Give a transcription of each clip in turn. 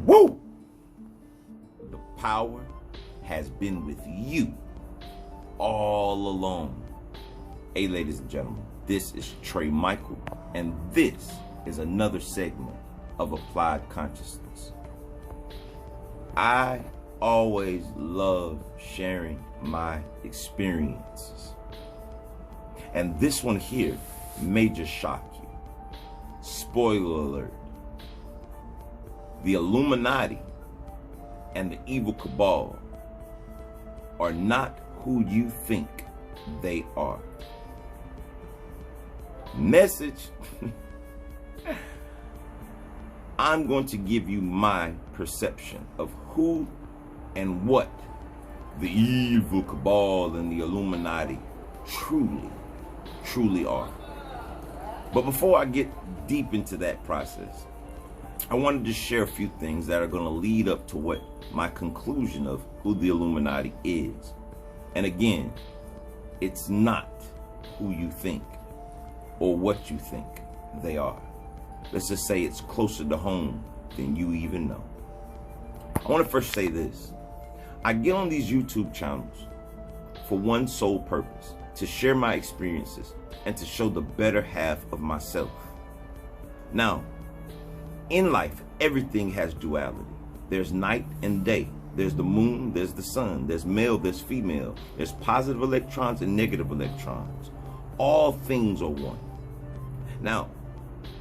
Woo! The power has been with you all along. Hey, ladies and gentlemen, this is Trey Michael, and this is another segment of Applied Consciousness. I always love sharing my experiences, and this one here may just shock you. Spoiler alert: the Illuminati and the evil cabal are not who you think they are. Message. I'm going to give you my perception of who and what the evil cabal and the Illuminati truly are. But before I get deep into that process, I wanted to share a few things that are going to lead up to what my conclusion of who the Illuminati is. And again, it's not who you think or what you think they are. Let's just say it's closer to home than you even know. I want to first say this. I get on these YouTube channels for one sole purpose: to share my experiences and to show the better half of myself. Now, in life, everything has duality. There's night and day. There's the moon, there's the sun, there's male, there's female, there's positive electrons and negative electrons. All things are one. Now,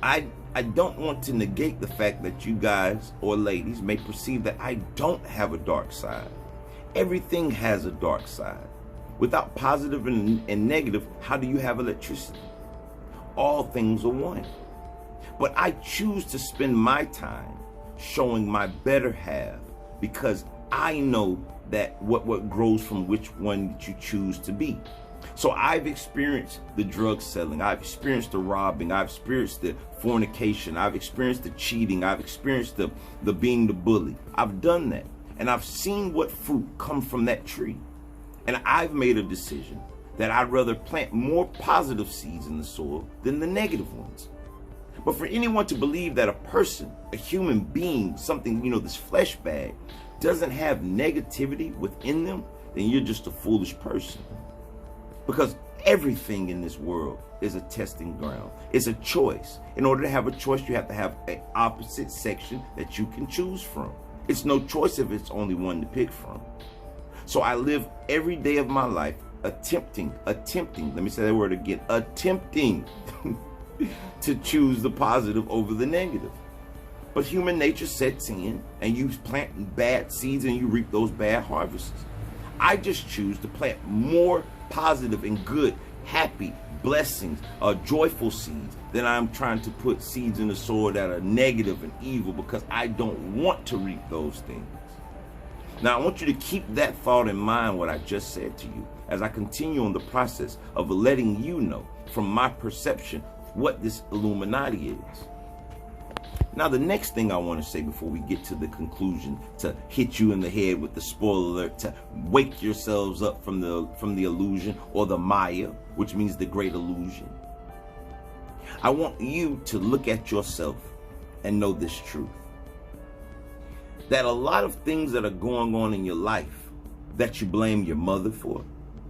I don't want to negate the fact that you guys or ladies may perceive that I don't have a dark side. Everything has a dark side. Without positive and negative, how do you have electricity? All things are one. But I choose to spend my time showing my better half, because I know that what grows from which one that you choose to be. So I've experienced the drug selling, I've experienced the robbing, I've experienced the fornication, I've experienced the cheating, I've experienced the being the bully. I've done that, and I've seen what fruit come from that tree. And I've made a decision that I'd rather plant more positive seeds in the soil than the negative ones. But for anyone to believe that a person, a human being, something, this flesh bag, doesn't have negativity within them, then you're just a foolish person. Because everything in this world is a testing ground. It's a choice. In order to have a choice, you have to have an opposite section that you can choose from. It's no choice if it's only one to pick from. So I live every day of my life attempting, let me say that word again, attempting to choose the positive over the negative. But human nature sets in, and you plant bad seeds and you reap those bad harvests. I just choose to plant more positive and good, happy, blessings, joyful seeds than I'm trying to put seeds in the soil that are negative and evil, because I don't want to reap those things. Now, I want you to keep that thought in mind, what I just said to you, as I continue on the process of letting you know from my perception what this Illuminati is. Now, the next thing I want to say before we get to the conclusion, to hit you in the head with the spoiler alert, to wake yourselves up from the illusion, or the Maya, which means the great illusion. I want you to look at yourself and know this truth: that a lot of things that are going on in your life that you blame your mother for,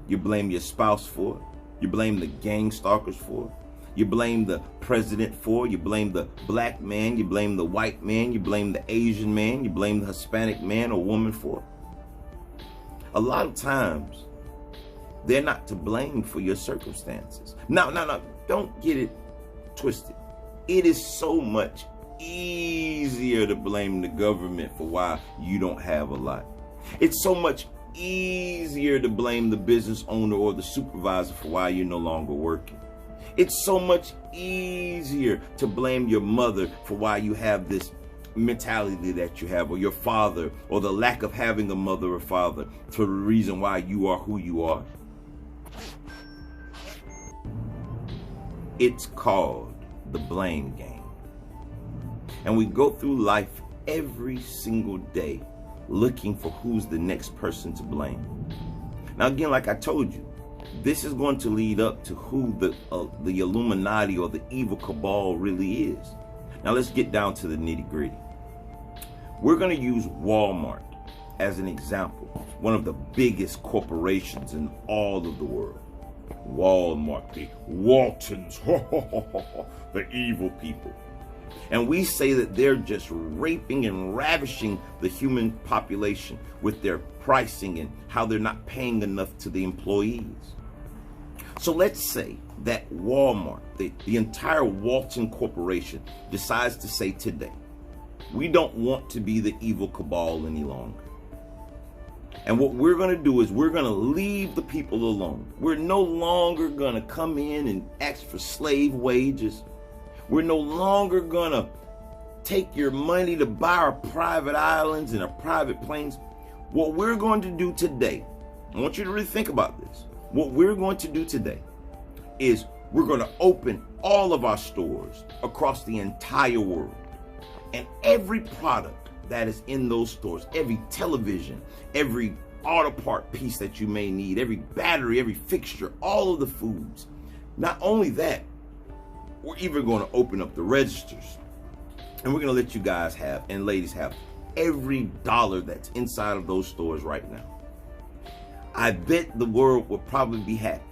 you blame your spouse for, you blame the gang stalkers for, you blame the president for, you blame the black man, you blame the white man, you blame the Asian man, you blame the Hispanic man or woman for. A lot of times, they're not to blame for your circumstances. No, don't get it twisted. It is so much easier to blame the government for why you don't have a lot. It's so much easier to blame the business owner or the supervisor for why you're no longer working. It's so much easier to blame your mother for why you have this mentality that you have, or your father, or the lack of having a mother or father, for the reason why you are who you are. It's called the blame game. And we go through life every single day looking for who's the next person to blame. Now, again, like I told you, this is going to lead up to who the Illuminati or the evil cabal really is. Now let's get down to the nitty-gritty. We're going to use Walmart as an example, one of the biggest corporations in all of the world. Walmart, the Waltons, the evil people. And we say that they're just raping and ravishing the human population with their pricing and how they're not paying enough to the employees. So let's say that Walmart, the entire Walton Corporation, decides to say today, we don't want to be the evil cabal any longer. And what we're going to do is we're going to leave the people alone. We're no longer going to come in and ask for slave wages. We're no longer going to take your money to buy our private islands and our private planes. What we're going to do today, I want you to really think about this. What we're going to do today is we're going to open all of our stores across the entire world. And every product that is in those stores, every television, every auto part piece that you may need, every battery, every fixture, all of the foods. Not only that, we're even going to open up the registers, and we're going to let you guys have, and ladies have, every dollar that's inside of those stores right now. I bet the world will probably be happy.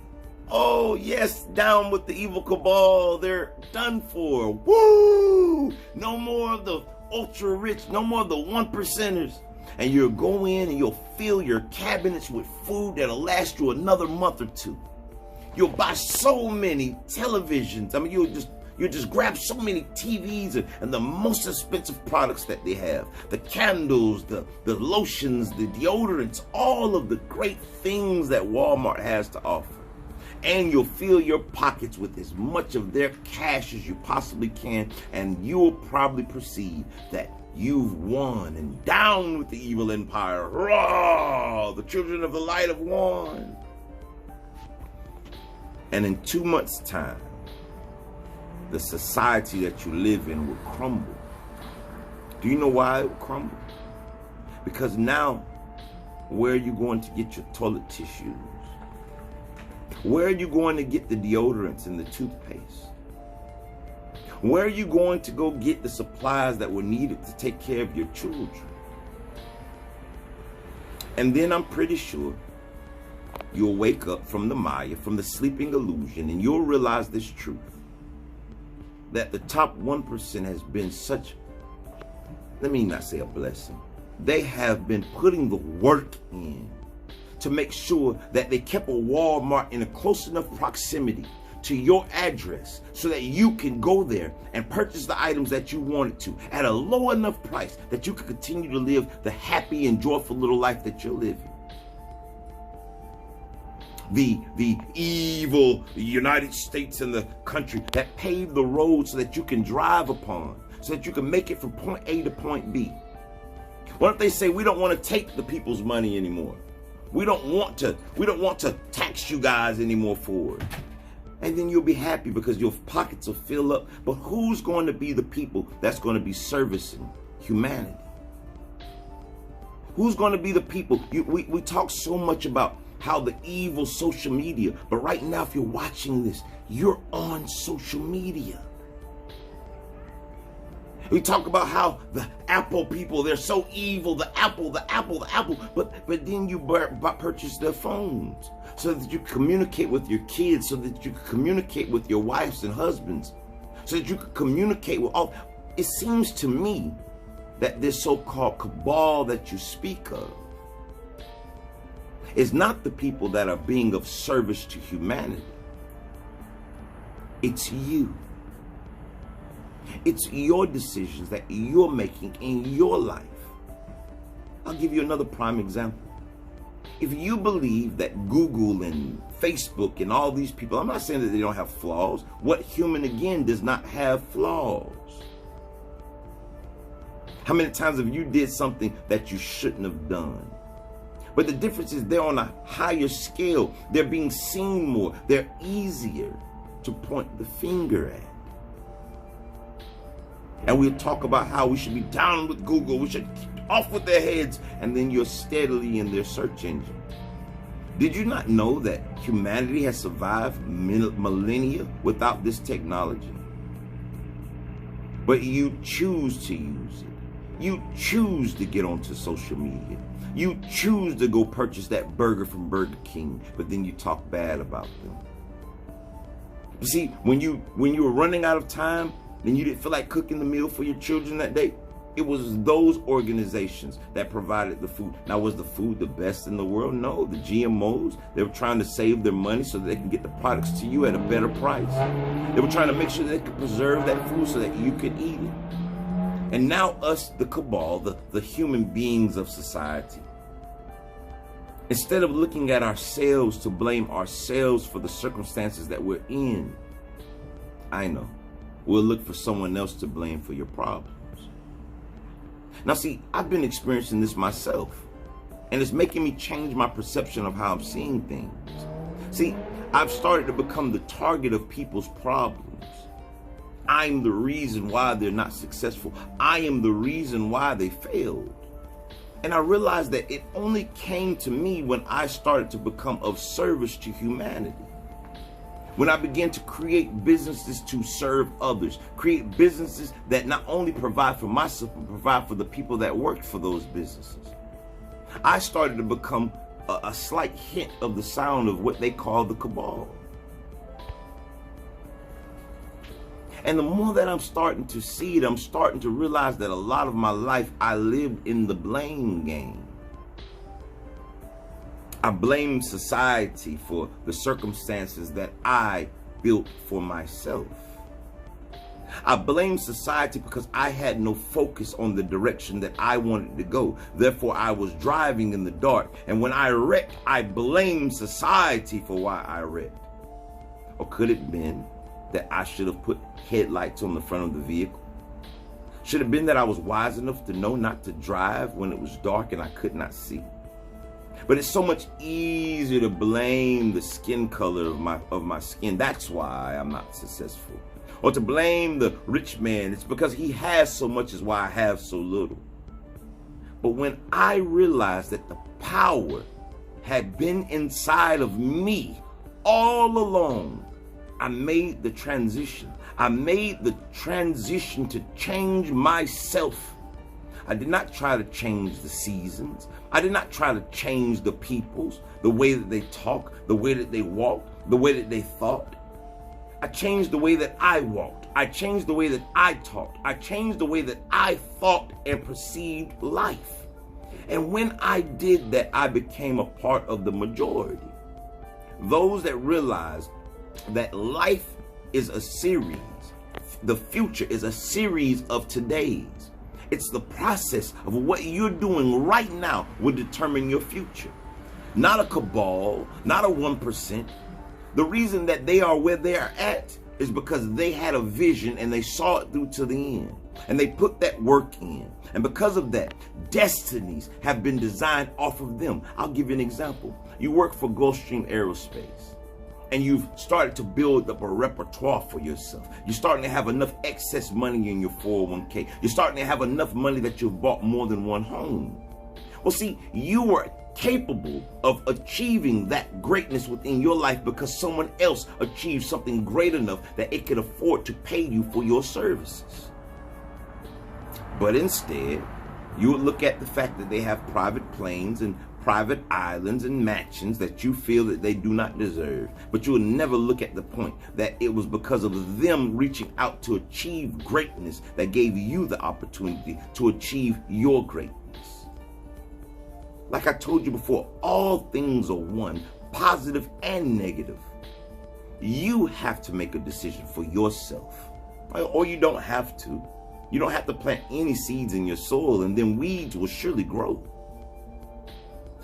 Oh yes, down with the evil cabal, they're done for. Woo! No more of the ultra rich, no more of the 1%ers. And you'll go in and you'll fill your cabinets with food that'll last you another month or two. You'll buy so many televisions. I mean, you'll just grab so many TVs and the most expensive products that they have. The candles, the lotions, the deodorants, all of the great things that Walmart has to offer. And you'll fill your pockets with as much of their cash as you possibly can, and you'll probably perceive that you've won, and down with the evil empire. Hurrah! The children of the light have won. And in 2 months' time, the society that you live in will crumble. Do you know why it will crumble? Because now, where are you going to get your toilet tissues? Where are you going to get the deodorants and the toothpaste? Where are you going to go get the supplies that were needed to take care of your children? And then I'm pretty sure you'll wake up from the Maya, from the sleeping illusion, and you'll realize this truth, that the top 1% has been such, let me not say a blessing, they have been putting the work in to make sure that they kept a Walmart in a close enough proximity to your address so that you can go there and purchase the items that you wanted to at a low enough price that you can continue to live the happy and joyful little life that you're living. The evil United States and the country that paved the road so that you can drive upon, so that you can make it from point A to point B. What if they say, we don't want to take the people's money anymore? We don't want to tax you guys anymore for it. And then you'll be happy because your pockets will fill up. But who's going to be the people that's going to be servicing humanity? Who's going to be the people? We talk so much about how the evil social media, but right now, if you're watching this, you're on social media. We talk about how the Apple people, they're so evil, the Apple, but then you purchase their phones so that you can communicate with your kids, so that you can communicate with your wives and husbands, so that you can communicate with all. It seems to me that this so-called cabal that you speak of is not the people that are being of service to humanity. It's you. It's your decisions that you're making in your life. I'll give you another prime example. If you believe that Google and Facebook and all these people, I'm not saying that they don't have flaws. What human, again, does not have flaws? How many times have you did something that you shouldn't have done? But the difference is they're on a higher scale. They're being seen more. They're easier to point the finger at. And we'll talk about how we should be down with Google. We should keep off with their heads. And then you're steadily in their search engine. Did you not know that humanity has survived millennia without this technology? But you choose to use it. You choose to get onto social media. You choose to go purchase that burger from Burger King, but then you talk bad about them. You see, when you were running out of time and you didn't feel like cooking the meal for your children that day, it was those organizations that provided the food. Now, was the food the best in the world? No. The GMOs, they were trying to save their money so that they can get the products to you at a better price. They were trying to make sure they could preserve that food so that you could eat it. And now us, the cabal, the human beings of society, instead of looking at ourselves to blame ourselves for the circumstances that we're in, I know, we'll look for someone else to blame for your problems. Now see, I've been experiencing this myself, and it's making me change my perception of how I'm seeing things. See, I've started to become the target of people's problems. I'm the reason why they're not successful. I am the reason why they failed. And I realized that it only came to me when I started to become of service to humanity. When I began to create businesses to serve others, create businesses that not only provide for myself, but provide for the people that worked for those businesses. I started to become a slight hint of the sound of what they call the cabal. And the more that I'm starting to see it, I'm starting to realize that a lot of my life I lived in the blame game. I blame society for the circumstances that I built for myself. I blame society because I had no focus on the direction that I wanted to go. Therefore, I was driving in the dark. And when I wrecked, I blamed society for why I wrecked. Or could it have been that I should have put headlights on the front of the vehicle? Should have been that I was wise enough to know not to drive when it was dark and I could not see. But it's so much easier to blame the skin color of my skin. That's why I'm not successful. Or to blame the rich man. It's because he has so much is why I have so little. But when I realized that the power had been inside of me all along, I made the transition. I made the transition to change myself. I did not try to change the seasons. I did not try to change the peoples, the way that they talk, the way that they walk, the way that they thought. I changed the way that I walked. I changed the way that I talked. I changed the way that I thought and perceived life. And when I did that, I became a part of the majority. Those that realized that life is a series. The future is a series of todays. It's the process of what you're doing right now will determine your future. Not a cabal, not a 1%. The reason that they are where they are at is because they had a vision and they saw it through to the end. And they put that work in. And because of that, destinies have been designed off of them. I'll give you an example. You work for Gulfstream Aerospace, and you've started to build up a repertoire for yourself. You're starting to have enough excess money in your 401k. You're starting to have enough money that you've bought more than one home. Well, see, you were capable of achieving that greatness within your life because someone else achieved something great enough that it could afford to pay you for your services. But instead, you would look at the fact that they have private planes and private islands and mansions that you feel that they do not deserve. But you will never look at the point that it was because of them reaching out to achieve greatness that gave you the opportunity to achieve your greatness. Like I told you before, all things are one, positive and negative. You have to make a decision for yourself. Or you don't have to. You don't have to plant any seeds in your soil and then weeds will surely grow.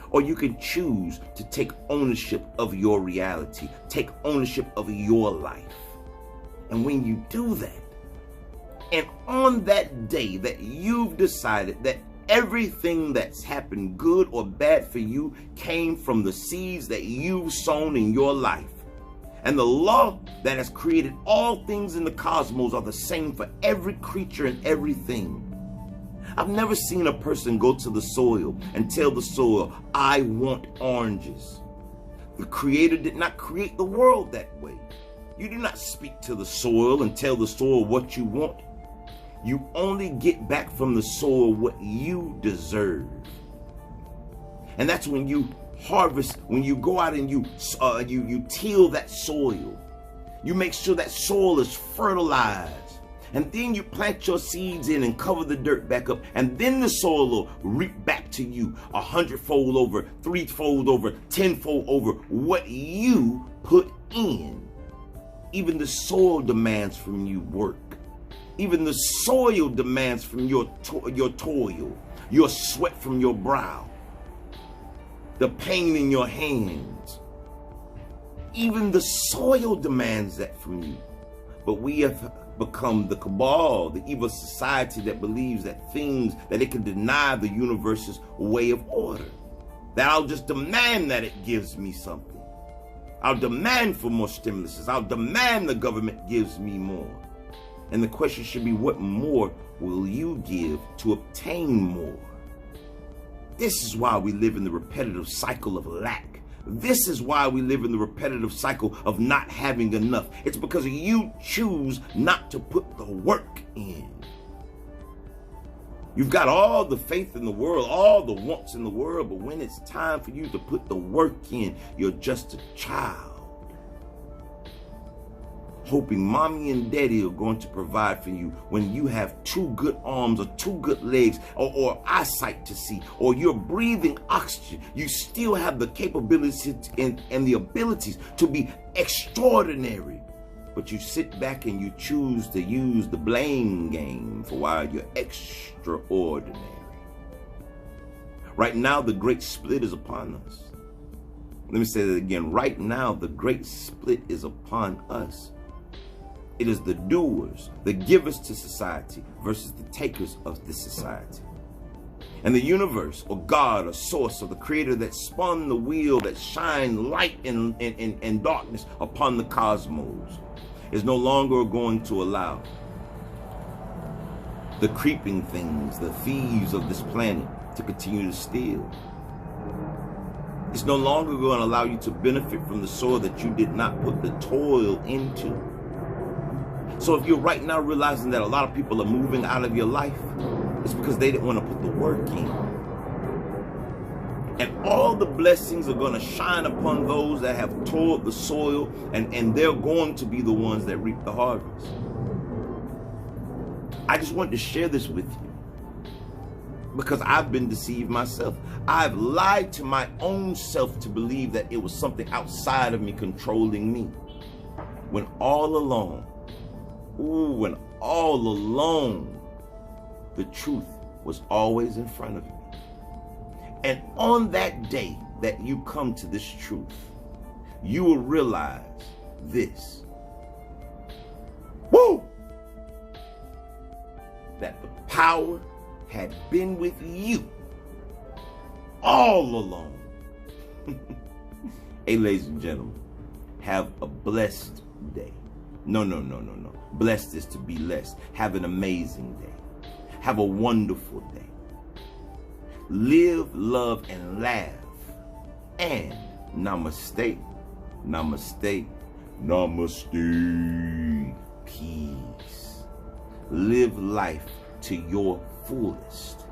Or you can choose to take ownership of your reality, take ownership of your life. And when you do that, and on that day that you've decided that everything that's happened, good or bad for you, came from the seeds that you've sown in your life. And the law that has created all things in the cosmos are the same for every creature and everything. I've never seen a person go to the soil and tell the soil, I want oranges. The Creator did not create the world that way. You do not speak to the soil and tell the soil what you want. You only get back from the soil what you deserve. And that's when you harvest, when you go out and you till that soil. You make sure that soil is fertilized. And then you plant your seeds in and cover the dirt back up. And then the soil will reap back to you 100-fold over, 3-fold over, 10-fold over what you put in. Even the soil demands from you work. Even the soil demands from your toil, your sweat from your brow, the pain in your hands. Even the soil demands that from you. But we have become the cabal, the evil society that believes that it can deny the universe's way of order. That I'll just demand that it gives me something. I'll demand for more stimuluses. I'll demand the government gives me more. And the question should be, what more will you give to obtain more? This is why we live in the repetitive cycle of lack. This is why we live in the repetitive cycle of not having enough. It's because you choose not to put the work in. You've got all the faith in the world, all the wants in the world, but when it's time for you to put the work in, you're just a child, hoping mommy and daddy are going to provide for you when you have 2 good arms or 2 good legs or eyesight to see, or you're breathing oxygen. You still have the capabilities and the abilities to be extraordinary. But you sit back and you choose to use the blame game for why you're extraordinary. Right now, the great split is upon us. Let me say that again. Right now, the great split is upon us. It is the doers, the givers to society versus the takers of this society. And the universe, or God, or source, or the creator that spun the wheel that shined light and darkness upon the cosmos, is no longer going to allow the creeping things, the thieves of this planet, to continue to steal. It's no longer going to allow you to benefit from the soil that you did not put the toil into. So if you're right now realizing that a lot of people are moving out of your life, it's because they didn't want to put the work in. And all the blessings are going to shine upon those that have toiled the soil, and they're going to be the ones that reap the harvest. I just wanted to share this with you because I've been deceived myself. I've lied to my own self to believe that it was something outside of me controlling me, when all along, the truth was always in front of me. And on that day that you come to this truth, you will realize this. That the power had been with you all along. Hey, ladies and gentlemen, have a blessed day. No. Blessed is to be less. Have an amazing day. Have a wonderful day. Live, love, and laugh. And namaste. Namaste. Namaste. Peace. Live life to your fullest.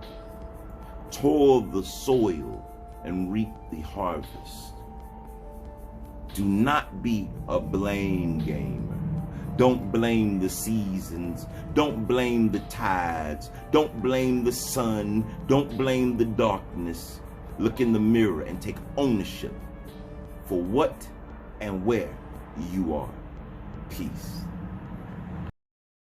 Toil the soil and reap the harvest. Do not be a blame gamer. Don't blame the seasons. Don't blame the tides. Don't blame the sun. Don't blame the darkness. Look in the mirror and take ownership for what and where you are. Peace.